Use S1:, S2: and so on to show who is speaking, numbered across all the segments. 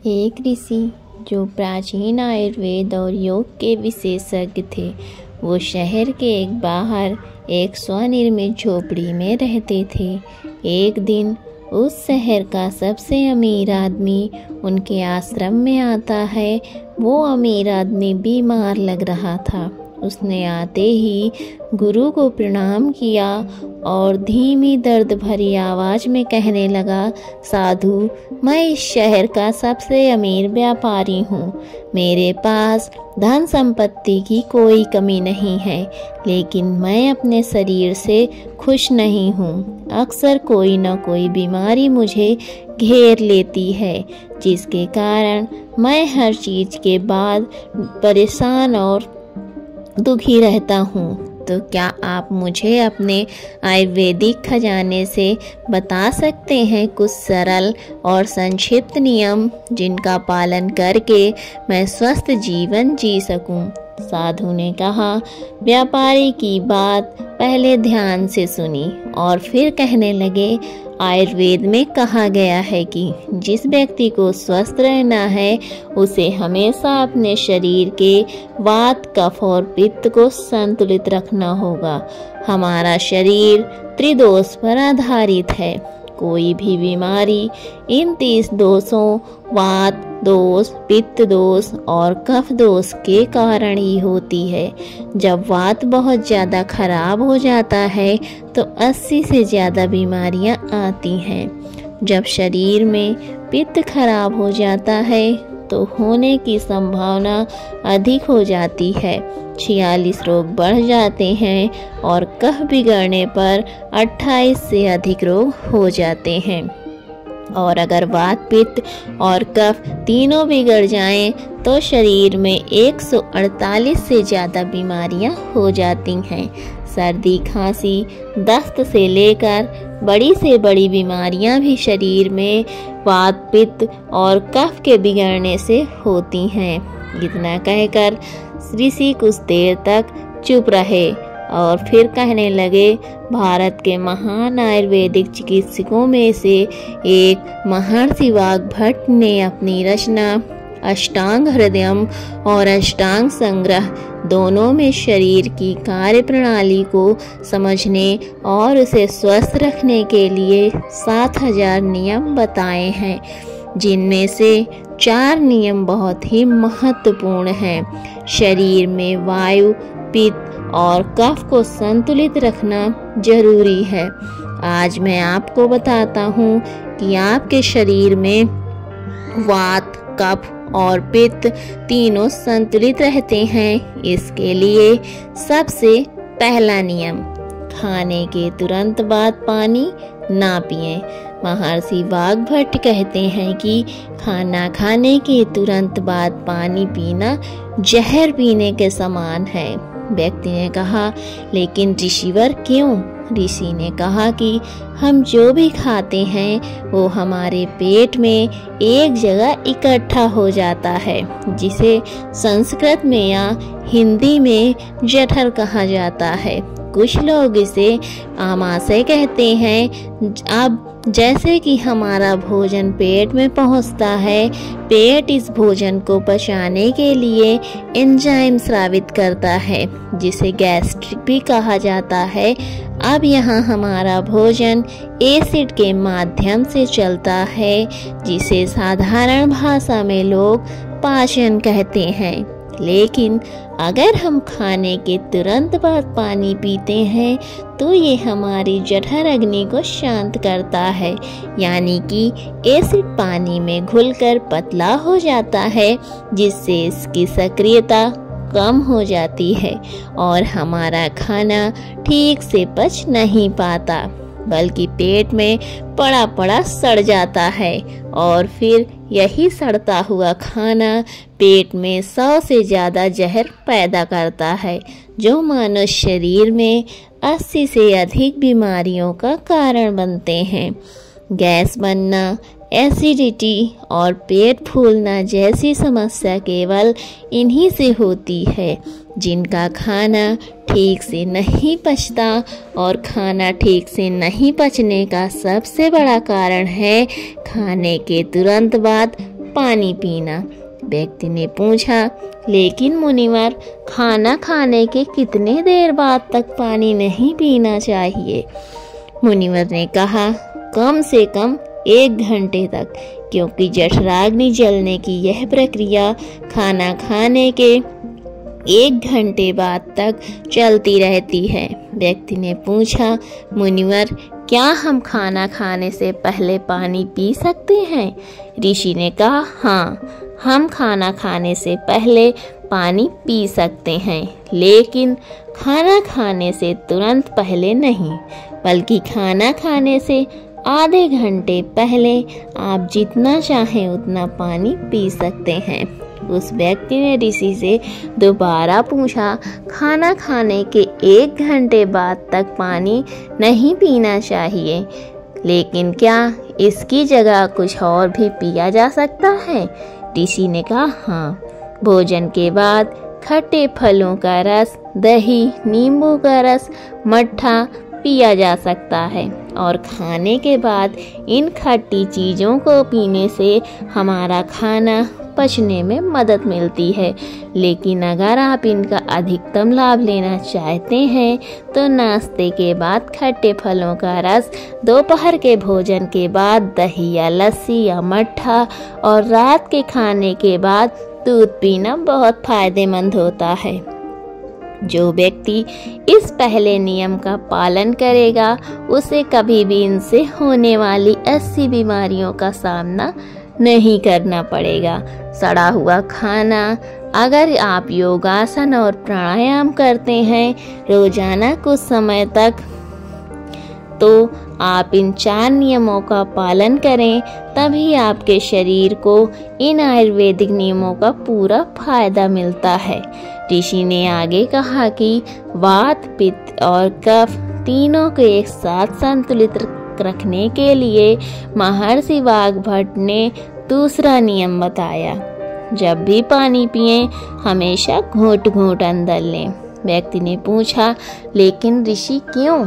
S1: एक ऋषि जो प्राचीन आयुर्वेद और योग के विशेषज्ञ थे, वो शहर के एक बाहर एक स्वनिर्मित झोपड़ी में रहते थे। एक दिन उस शहर का सबसे अमीर आदमी उनके आश्रम में आता है। वो अमीर आदमी बीमार लग रहा था। उसने आते ही गुरु को प्रणाम किया और धीमी दर्द भरी आवाज में कहने लगा, साधु, मैं इस शहर का सबसे अमीर व्यापारी हूँ। मेरे पास धन संपत्ति की कोई कमी नहीं है, लेकिन मैं अपने शरीर से खुश नहीं हूँ। अक्सर कोई न कोई बीमारी मुझे घेर लेती है, जिसके कारण मैं हर चीज के बाद परेशान और दुखी रहता हूँ। तो क्या आप मुझे अपने आयुर्वेदिक खजाने से बता सकते हैं कुछ सरल और संक्षिप्त नियम, जिनका पालन करके मैं स्वस्थ जीवन जी सकूं? साधु ने कहा। व्यापारी की बात पहले ध्यान से सुनी और फिर कहने लगे, आयुर्वेद में कहा गया है कि जिस व्यक्ति को स्वस्थ रहना है, उसे हमेशा अपने शरीर के वात, कफ और पित्त को संतुलित रखना होगा। हमारा शरीर त्रिदोष पर आधारित है। कोई भी बीमारी इन 30 दोषों, वात दोष, पित्त दोष और कफ दोष के कारण ही होती है। जब वात बहुत ज़्यादा खराब हो जाता है तो 80 से ज़्यादा बीमारियां आती हैं। जब शरीर में पित्त खराब हो जाता है तो होने की संभावना अधिक हो जाती है। 46 रोग बढ़ जाते हैं और कफ बिगड़ने पर 28 से अधिक रोग हो जाते हैं। और अगर वात, पित्त और कफ तीनों बिगड़ जाएं तो शरीर में 148 से ज़्यादा बीमारियां हो जाती हैं। सर्दी, खांसी, दस्त से लेकर बड़ी से बड़ी बीमारियां भी शरीर में वात, पित्त और कफ के बिगड़ने से होती हैं। इतना कहकर ऋषि कुछ देर तक चुप रहे और फिर कहने लगे, भारत के महान आयुर्वेदिक चिकित्सकों में से एक महर्षि वाग्भट ने अपनी रचना अष्टांग हृदयम और अष्टांग संग्रह दोनों में शरीर की कार्य प्रणाली को समझने और उसे स्वस्थ रखने के लिए 7000 नियम बताए हैं, जिनमें से 4 नियम बहुत ही महत्वपूर्ण हैं। शरीर में वायु, पित्त और कफ को संतुलित रखना जरूरी है। आज मैं आपको बताता हूँ कि आपके शरीर में वात, कफ और पित्त तीनों संतुलित रहते हैं। इसके लिए सबसे पहला नियम, खाने के तुरंत बाद पानी ना पिएं। महर्षि वाग्भट कहते हैं कि खाना खाने के तुरंत बाद पानी पीना जहर पीने के समान है। व्यक्ति ने कहा, लेकिन ऋषिवर क्यों? ऋषि ने कहा कि हम जो भी खाते हैं वो हमारे पेट में एक जगह इकट्ठा हो जाता है, जिसे संस्कृत में या हिंदी में जठर कहा जाता है। कुछ लोग इसे आमाशय कहते हैं। अब जैसे कि हमारा भोजन पेट में पहुंचता है, पेट इस भोजन को पचाने के लिए एंजाइम स्रावित करता है, जिसे गैस्ट्रिक भी कहा जाता है। अब यहाँ हमारा भोजन एसिड के माध्यम से चलता है, जिसे साधारण भाषा में लोग पाचन कहते हैं। लेकिन अगर हम खाने के तुरंत बाद पानी पीते हैं तो ये हमारी जठर अग्नि को शांत करता है, यानी कि एसिड पानी में घुलकर पतला हो जाता है, जिससे इसकी सक्रियता कम हो जाती है और हमारा खाना ठीक से पच नहीं पाता, बल्कि पेट में पड़ा पड़ा सड़ जाता है। और फिर यही सड़ता हुआ खाना पेट में 100 से ज़्यादा जहर पैदा करता है, जो मानव शरीर में 80 से अधिक बीमारियों का कारण बनते हैं। गैस बनना, एसिडिटी और पेट फूलना जैसी समस्या केवल इन्हीं से होती है जिनका खाना ठीक से नहीं पचता, और खाना ठीक से नहीं पचने का सबसे बड़ा कारण है खाने के तुरंत बाद पानी पीना। व्यक्ति ने पूछा, लेकिन मुनिवर, खाना खाने के कितने देर बाद तक पानी नहीं पीना चाहिए? मुनिवर ने कहा, कम से कम 1 घंटे तक, क्योंकि जठराग्नि जलने की यह प्रक्रिया खाना खाने के 1 घंटे बाद तक चलती रहती है। व्यक्ति ने पूछा, मुनिवर, क्या हम खाना खाने से पहले पानी पी सकते हैं? ऋषि ने कहा, हाँ, हम खाना खाने से पहले पानी पी सकते हैं, लेकिन खाना खाने से तुरंत पहले नहीं, बल्कि खाना खाने से आधे घंटे पहले आप जितना चाहें उतना पानी पी सकते हैं। उस व्यक्ति ने ऋषि से दोबारा पूछा, खाना खाने के 1 घंटे बाद तक पानी नहीं पीना चाहिए, लेकिन क्या इसकी जगह कुछ और भी पिया जा सकता है? ऋषि ने कहा, हाँ, भोजन के बाद खट्टे फलों का रस, दही, नींबू का रस, मट्ठा पिया जा सकता है, और खाने के बाद इन खट्टी चीज़ों को पीने से हमारा खाना पचने में मदद मिलती है। लेकिन अगर आप इनका अधिकतम लाभ लेना चाहते हैं तो नाश्ते के बाद खट्टे फलों का रस, दोपहर के भोजन के बाद दही या लस्सी या मट्ठा, और रात के खाने के बाद दूध पीना बहुत फायदेमंद होता है। जो व्यक्ति इस पहले नियम का पालन करेगा उसे कभी भी इनसे होने वाली 80 बीमारियों का सामना नहीं करना पड़ेगा। सड़ा हुआ खाना, अगर आप योगासन और प्राणायाम करते हैं रोजाना कुछ समय तक, तो आप इन 4 नियमों का पालन करें, तभी आपके शरीर को इन आयुर्वेदिक नियमों का पूरा फायदा मिलता है। ऋषि ने आगे कहा कि वात, पित्त और कफ तीनों को एक साथ संतुलित रखने के लिए महर्षि वाग्भट ने दूसरा नियम बताया, जब भी पानी पिएं हमेशा घूंट घूंट अंदर लें। व्यक्ति ने पूछा, लेकिन ऋषि क्यों?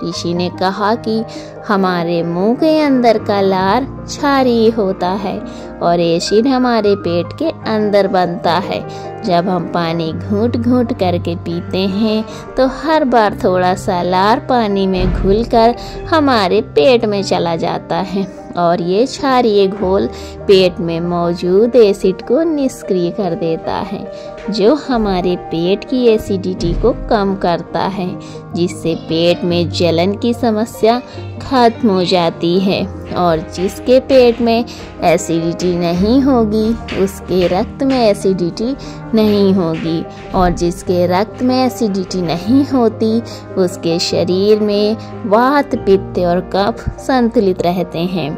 S1: ऋषि ने कहा कि हमारे मुंह के अंदर का लार क्षारीय होता है और एसिड हमारे पेट के अंदर बनता है। जब हम पानी घूंट घूंट करके पीते हैं तो हर बार थोड़ा सा लार पानी में घुलकर हमारे पेट में चला जाता है, और ये क्षारीय घोल पेट में मौजूद एसिड को निष्क्रिय कर देता है, जो हमारे पेट की एसिडिटी को कम करता है, जिससे पेट में जलन की समस्या खत्म हो जाती है। और जिसके पेट में एसिडिटी नहीं होगी उसके रक्त में एसिडिटी नहीं होगी, और जिसके रक्त में एसिडिटी नहीं होती उसके शरीर में वात, पित्त और कफ संतुलित रहते हैं।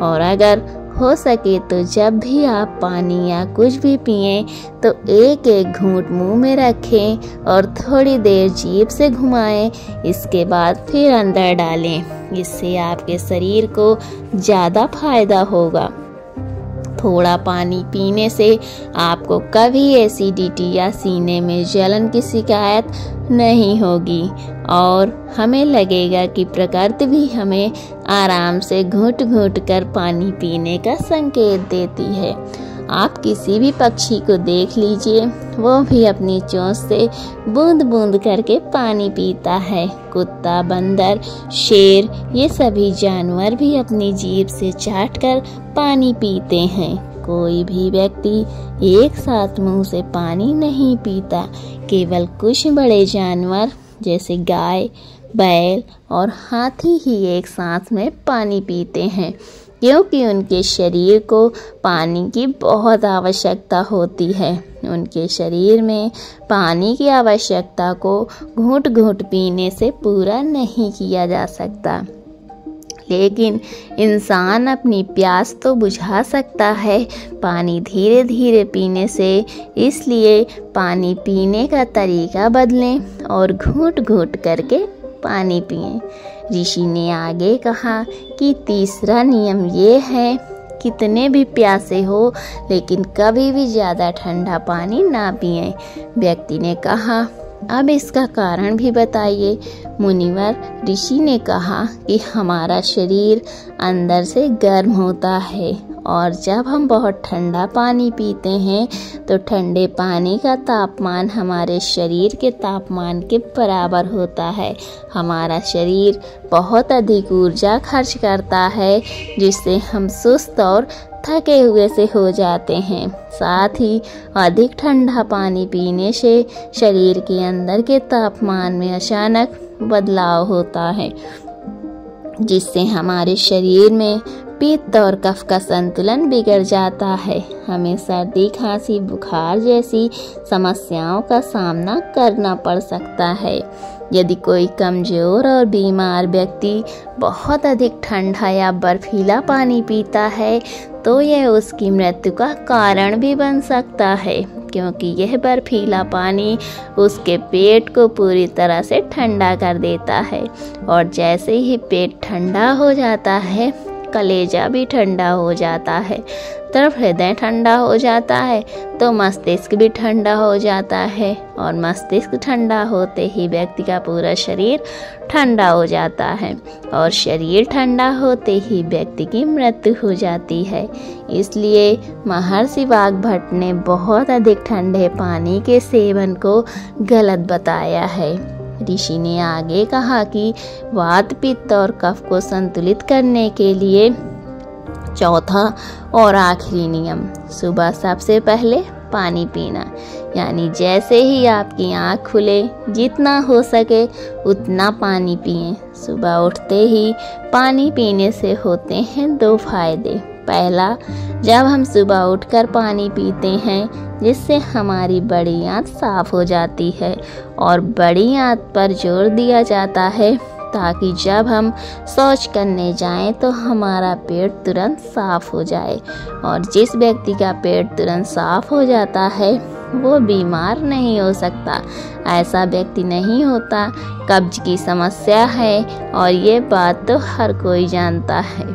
S1: और अगर हो सके तो जब भी आप पानी या कुछ भी पिएं तो एक एक घूंट मुंह में रखें और थोड़ी देर जीभ से घुमाएं, इसके बाद फिर अंदर डालें। इससे आपके शरीर को ज़्यादा फायदा होगा। थोड़ा पानी पीने से आपको कभी एसिडिटी या सीने में जलन की शिकायत नहीं होगी, और हमें लगेगा कि प्रकृति भी हमें आराम से घूंट घूंट कर पानी पीने का संकेत देती है। आप किसी भी पक्षी को देख लीजिए, वो भी अपनी चोंच से बूंद बूंद करके पानी पीता है। कुत्ता, बंदर, शेर, ये सभी जानवर भी अपनी जीभ से चाटकर पानी पीते हैं। कोई भी व्यक्ति एक साथ मुंह से पानी नहीं पीता। केवल कुछ बड़े जानवर जैसे गाय, बैल और हाथी ही एक साथ में पानी पीते हैं, क्योंकि उनके शरीर को पानी की बहुत आवश्यकता होती है। उनके शरीर में पानी की आवश्यकता को घूंट घूंट पीने से पूरा नहीं किया जा सकता, लेकिन इंसान अपनी प्यास तो बुझा सकता है पानी धीरे धीरे पीने से। इसलिए पानी पीने का तरीका बदलें और घूंट घूंट करके पानी पिएं। ऋषि ने आगे कहा कि तीसरा नियम ये है कितने भी प्यासे हो, लेकिन कभी भी ज़्यादा ठंडा पानी ना पिएं। व्यक्ति ने कहा, अब इसका कारण भी बताइए। मुनिवर ऋषि ने कहा कि हमारा शरीर अंदर से गर्म होता है और जब हम बहुत ठंडा पानी पीते हैं तो ठंडे पानी का तापमान हमारे शरीर के तापमान के बराबर होता है। हमारा शरीर बहुत अधिक ऊर्जा खर्च करता है, जिससे हम सुस्त और थके हुए से हो जाते हैं। साथ ही अधिक ठंडा पानी पीने से शरीर के अंदर के तापमान में अचानक बदलाव होता है, जिससे हमारे शरीर में पित्त और कफ का संतुलन बिगड़ जाता है। हमें सर्दी, खांसी, बुखार जैसी समस्याओं का सामना करना पड़ सकता है। यदि कोई कमजोर और बीमार व्यक्ति बहुत अधिक ठंडा या बर्फीला पानी पीता है तो यह उसकी मृत्यु का कारण भी बन सकता है, क्योंकि यह बर्फीला पानी उसके पेट को पूरी तरह से ठंडा कर देता है और जैसे ही पेट ठंडा हो जाता है, कलेजा भी ठंडा हो जाता है। जब हृदय ठंडा हो जाता है तो मस्तिष्क भी ठंडा हो जाता है और मस्तिष्क ठंडा होते ही व्यक्ति का पूरा शरीर ठंडा हो जाता है और शरीर ठंडा होते ही व्यक्ति की मृत्यु हो जाती है। इसलिए महर्षि वाग्भट ने बहुत अधिक ठंडे पानी के सेवन को गलत बताया है। ऋषि ने आगे कहा कि वात, पित्त और कफ को संतुलित करने के लिए चौथा और आखिरी नियम, सुबह सबसे पहले पानी पीना। यानी जैसे ही आपकी आँख खुले, जितना हो सके उतना पानी पिएं। सुबह उठते ही पानी पीने से होते हैं 2 फायदे। पहला, जब हम सुबह उठकर पानी पीते हैं जिससे हमारी बड़ी आंत साफ हो जाती है और बड़ी आंत पर जोर दिया जाता है ताकि जब हम शौच करने जाएं तो हमारा पेट तुरंत साफ हो जाए। और जिस व्यक्ति का पेट तुरंत साफ हो जाता है वो बीमार नहीं हो सकता। ऐसा व्यक्ति नहीं होता। कब्ज की समस्या है और ये बात तो हर कोई जानता है।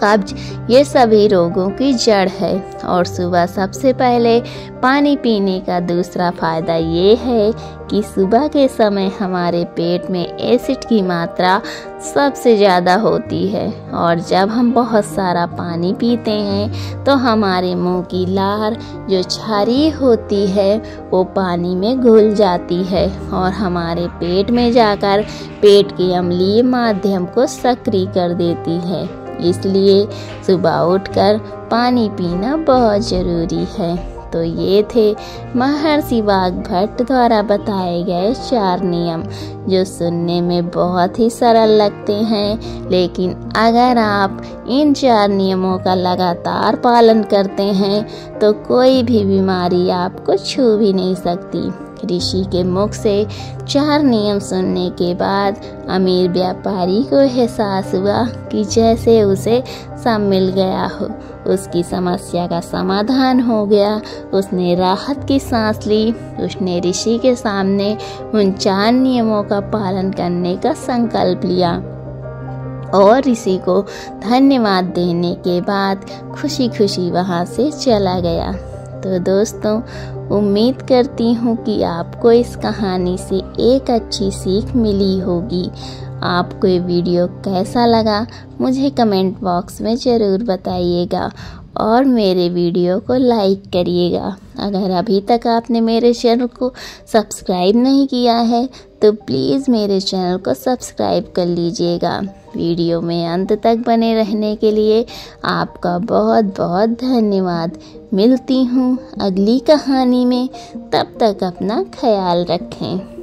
S1: कब्ज ये सभी रोगों की जड़ है। और सुबह सबसे पहले पानी पीने का दूसरा फायदा ये है कि सुबह के समय हमारे पेट में एसिड की मात्रा सबसे ज़्यादा होती है और जब हम बहुत सारा पानी पीते हैं तो हमारे मुंह की लार जो क्षारीय होती है वो पानी में घुल जाती है और हमारे पेट में जाकर पेट के अम्लीय माध्यम को सक्रिय कर देती है। इसलिए सुबह उठकर पानी पीना बहुत ज़रूरी है। तो ये थे महर्षि वाग्भट द्वारा बताए गए 4 नियम, जो सुनने में बहुत ही सरल लगते हैं, लेकिन अगर आप इन 4 नियमों का लगातार पालन करते हैं तो कोई भी बीमारी आपको छू भी नहीं सकती। ऋषि के मुख से 4 नियम सुनने के बाद अमीर व्यापारी को एहसास हुआ कि जैसे उसे सब मिल गया हो, उसकी समस्या का समाधान हो गया। उसने राहत की सांस ली। उसने ऋषि के सामने उन 4 नियमों का पालन करने का संकल्प लिया और ऋषि को धन्यवाद देने के बाद खुशी खुशी वहाँ से चला गया। तो दोस्तों, उम्मीद करती हूँ कि आपको इस कहानी से एक अच्छी सीख मिली होगी। आपको ये वीडियो कैसा लगा मुझे कमेंट बॉक्स में ज़रूर बताइएगा और मेरे वीडियो को लाइक करिएगा। अगर अभी तक आपने मेरे चैनल को सब्सक्राइब नहीं किया है तो प्लीज़ मेरे चैनल को सब्सक्राइब कर लीजिएगा। वीडियो में अंत तक बने रहने के लिए आपका बहुत बहुत धन्यवाद। मिलती हूँ अगली कहानी में, तब तक अपना ख्याल रखें।